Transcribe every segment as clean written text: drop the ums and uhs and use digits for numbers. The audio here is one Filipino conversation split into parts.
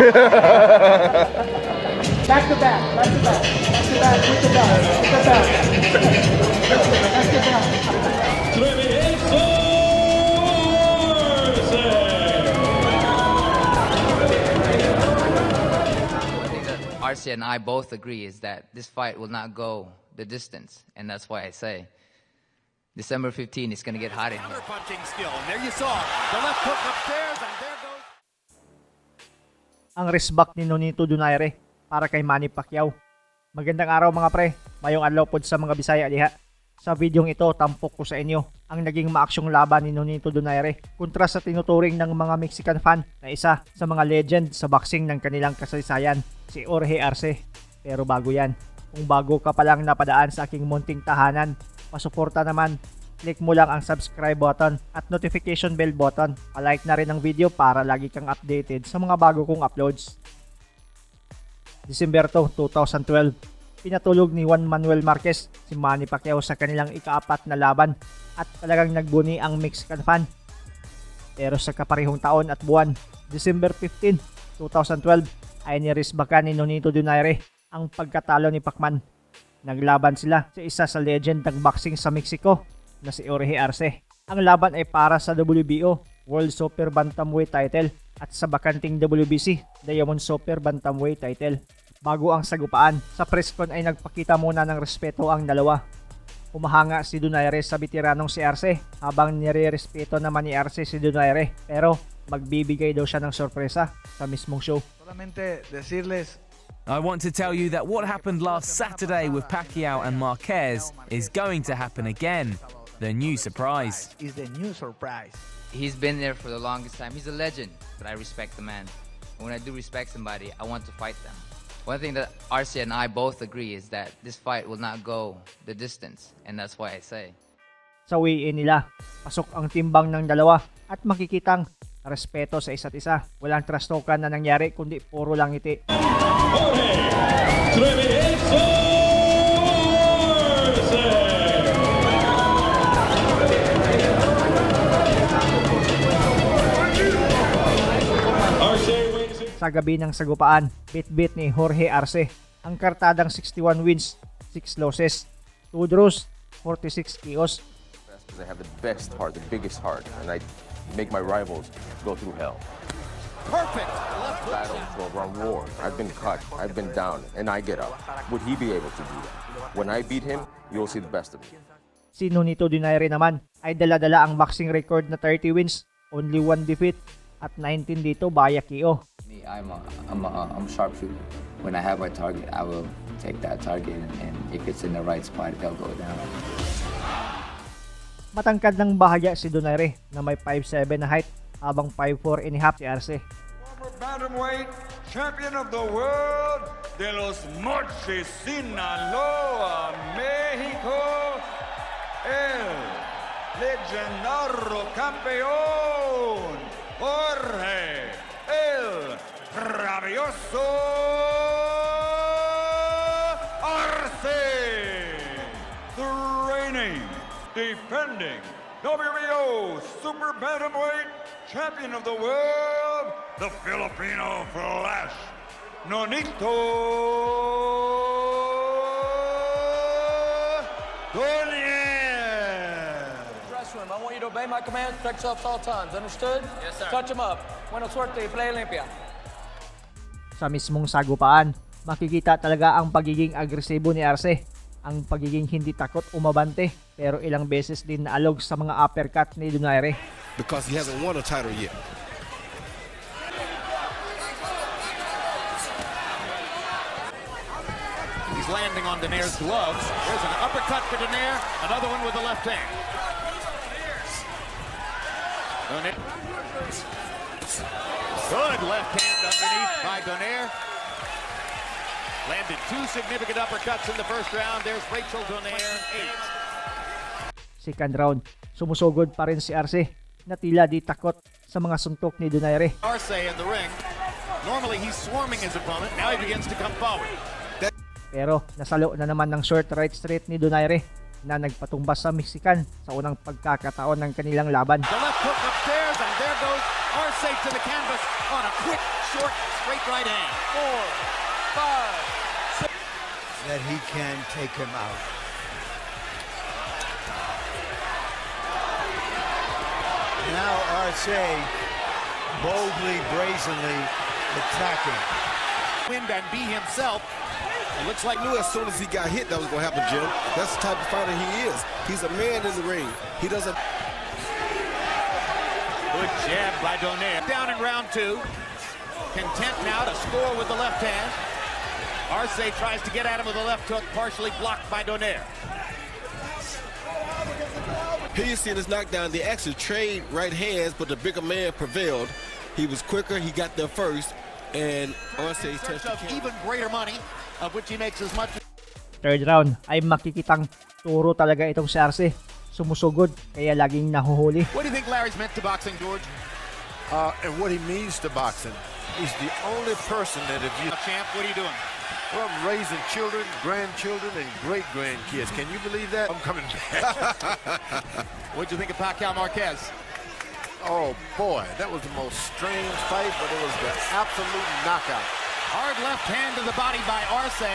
Back to back, back to back, back to back, with the bell, with the bell. Back to back. One thing that Arce and I both agree is that this fight will not go the distance, and that's why I say December 15 is going to get hot in here. Punching skill, and there you saw the left hook upstairs, and there goes. Ang wristback ni Nonito Donaire para kay Manny Pacquiao. Magandang araw mga pre, mayong adlaw pod sa mga Bisaya diha. Sa videong ito, tampok ko sa inyo ang naging maaksyong laban ni Nonito Donaire kontra sa tinuturing ng mga Mexican fan na isa sa mga legend sa boxing ng kanilang kasaysayan, si Jorge Arce. Pero bago yan, kung bago ka palang napadaan sa aking munting tahanan, pasuporta naman, click mo lang ang subscribe button at notification bell button. Palike na rin ang video para lagi kang updated sa mga bago kong uploads. December 2012, pinatulog ni Juan Manuel Marquez si Manny Pacquiao sa kanilang ika-4 na laban at talagang nagbuni ang Mexican fan. Pero sa kaparehong taon at buwan, December 15, 2012, ay nirisbakan ni Nonito Donaire ang pagkatalo ni Pacman. Naglaban sila sa isa sa legend ng boxing sa Mexico na si Jorge Arce. Ang laban ay para sa WBO World Super Bantamweight title at sa bakanting WBC Diamond Super Bantamweight title. Bago ang sagupaan, sa press con ay nagpakita muna ng respeto ang dalawa. Humahanga si Donaire sa veteranong si Arce habang nire-respeto naman ni Arce si Donaire, pero magbibigay daw siya ng sorpresa sa mismong show. Solamente decirles I want to tell you that what happened last Saturday with Pacquiao and Marquez is going to happen again. The new surprise. is the new surprise. He's been there for the longest time. He's a legend, but I respect the man. When I do respect somebody, I want to fight them. One thing that Arce and I both agree is that this fight will not go the distance, and that's why I say. Sa weigh-in nila, pasok ang timbang ng dalawa at makikitang respeto sa isa't isa. Walang trash talkan na nangyari kundi puro lang ngiti. Sa gabi ng sagupaan, bit-bit ni Jorge Arce ang kartadang 61 wins, 6 losses, 2 draws, 46 KOs. Because I have the best heart, the biggest heart, and I make my rivals go through hell. Perfect left hook. Battles go around war. I've been cut, I've been down, and I get up. Would he be able to do that? When I beat him, you'll see the best of me. Si Nonito Donaire naman ay dala-dala ang boxing record na 30 wins, only 1 defeat at 19 dito via KO. Me, I'm a sharpshooter. When I have my target, I will take that target, and if it's in the right spot, it'll go down. Matangkad ng bahagya si Donaire na may 5'7 na height habang 5'4 and a half si Arce. Former bantamweight champion of the world de los Mochis, Sinaloa, Mexico, el legendario campeón Jorge el Rabioso Arce, the reigning, defending WBO Super Bantamweight Champion of the World, the Filipino Flash, Nonito Donaire. Dressing room. I want you to obey my commands, protect yourselves all times. Understood? Yes, sir. Touch him up. Buena suerte. Play Olympia. Sa mismong sagupaan, makikita talaga ang pagiging agresibo ni Arce, ang pagiging hindi takot umabante, pero ilang beses din naalog sa mga uppercut ni Donaire. Because he hasn't won a title yet. He's landing on Donaire's gloves. There's an uppercut to Donaire, another one with the left hand. Donaire. Good left hand underneath by Donaire. Landed 2 significant uppercuts in the first round. There's Rachel Donaire, 8. Second round, sumusugod pa rin si Arce na tila di takot sa mga suntok ni Donaire. Arce in the ring. Normally he's swarming his opponent. Now he begins to come forward. Pero nasalo na naman ng short right straight ni Donaire na nagpatumbas sa Mexican sa unang pagkakataon ng kanilang laban. The left hook upstairs, and there goes Arce to the canvas on a quick, short, straight right hand. 4, 5, 6. That he can take him out. Now Arce boldly, brazenly attacking. Wind and be himself. It looks like knew as soon as he got hit that was going to happen, Jim. That's the type of fighter he is. He's a man in the ring. He doesn't... Good jab by Donaire. Down in round 2. Content now to score with the left hand. Arce tries to get at him with a left hook, partially blocked by Donaire. Here you see this knockdown. They actually trade right hands, but the bigger man prevailed. He was quicker. He got there first. And Arce touched the Even greater money, of which he makes as much. Third round ay makikitang turo talaga itong si Arce. Sumusugod kaya laging nahuhuli. What do you think Larry's meant to boxing, George? And what he means to boxing. He's the only person that if you... Champ, what are you doing? Well, I'm raising children, grandchildren, and great-grandkids. Can you believe that? I'm coming back. What'd you think of Pacquiao Marquez? Oh, boy, that was the most strange fight, but it was the absolute knockout. Hard left hand to the body by Arce.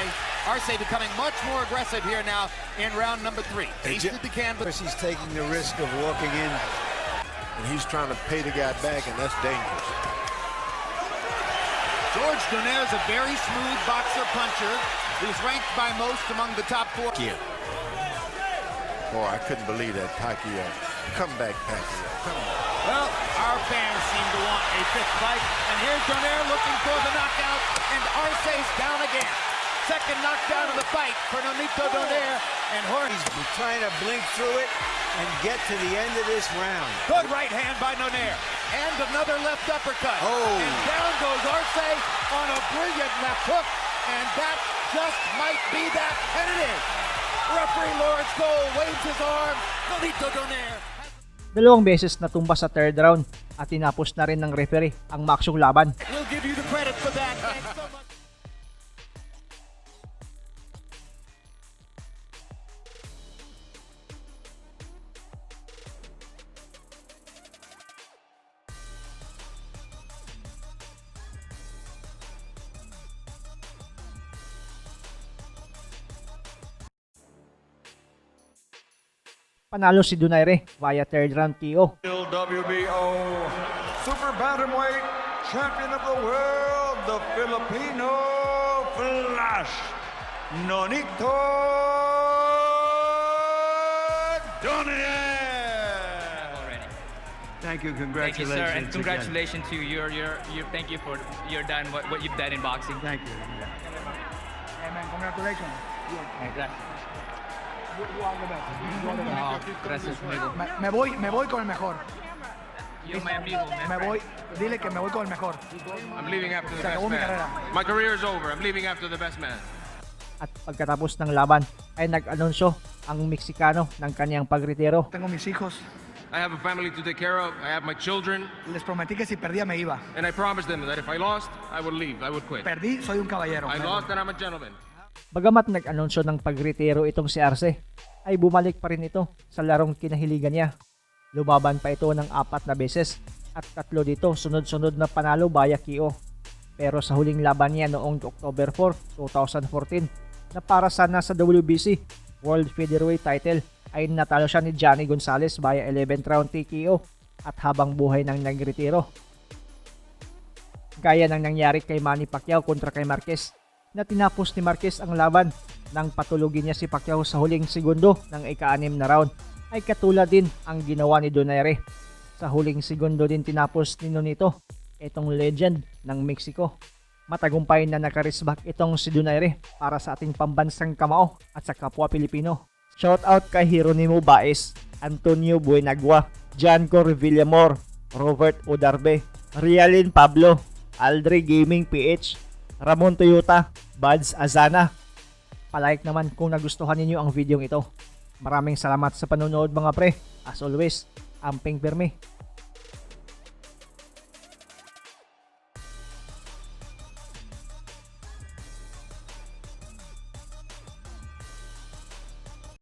Arce becoming much more aggressive here now in round number 3. Tasted the canvas. He's taking the risk of walking in. And he's trying to pay the guy back, and that's dangerous. George Donaire is a very smooth boxer-puncher who's ranked by most among the top 4. Yeah. Boy, I couldn't believe that, Pacquiao. Come back, Pacquiao. Come on. Well, our fans seem to want a 5th fight, and here's Donaire looking for the knockout, and Arce's down again. Second knockdown of the fight for Nonito Donaire, and He's trying to blink through it and get to the end of this round. Good right hand by Donaire, and another left uppercut. Oh. And down goes Arce on a brilliant left hook, and that just might be that, and it is. Referee Lawrence Cole waves his arm. Nonito Donaire. Dalawang beses natumba sa third round at tinapos na rin ng referee ang maksyong laban. We'll give you the credit for that. Thanks so much. Panalo si Donaire via third round KO. WBO Super Bantamweight Champion of the World, the Filipino Flash, Nonito Donaire. Thank you, Thank you, congratulations. sir, and congratulations to you. Thank you for what you've done in boxing. Thank you. Hey man, congratulations. You are the best. You are the best. Gracias, amigo. Me voy con el mejor. You're my amigo, man. Dile que me voy con el mejor. I'm leaving after the Se best acabó mi man. carrera. My career is over. I'm leaving after the best man. At pagkatapos ng laban ay nag-anunsyo ang Meksikano ng kanyang pagretiro. Tengo mis hijos. I have a family to take care of. I have my children. Les prometí que si perdía me iba. And I promised them that if I lost, I would leave. I would quit. Perdí, soy un caballero. I lost and I'm a gentleman. Bagamat nag-anunsyo ng pagretiro itong si Arce, ay bumalik pa rin ito sa larong kinahiligan niya. Lumaban pa ito ng 4 na beses at 3 dito sunod-sunod na panalo via KO. Pero sa huling laban niya noong October 4, 2014 na para sana sa WBC World Featherweight title ay natalo siya ni Johnny Gonzalez via 11th round TKO at habang buhay nang nagretiro. Gaya ng nangyari kay Manny Pacquiao kontra kay Marquez na tinapos ni Marquez ang laban nang patulugin niya si Pacquiao sa huling segundo ng ika-6 na round, ay katulad din ang ginawa ni Donaire. Sa huling segundo din tinapos ni Nonito, itong legend ng Mexico. Matagumpay na nakarisbak itong si Donaire para sa ating pambansang kamao at sa kapwa Pilipino. Shout out kay Hieronimo Baez, Antonio Buenagua, John Cor Villamor, Robert Odarbe, Rialin Pablo, Aldre Gaming PH, Ramon Toyota, Buds Azana. Palike naman kung nagustuhan ninyo ang video ito. Maraming salamat sa panonood mga pre. As always, amping pirmi.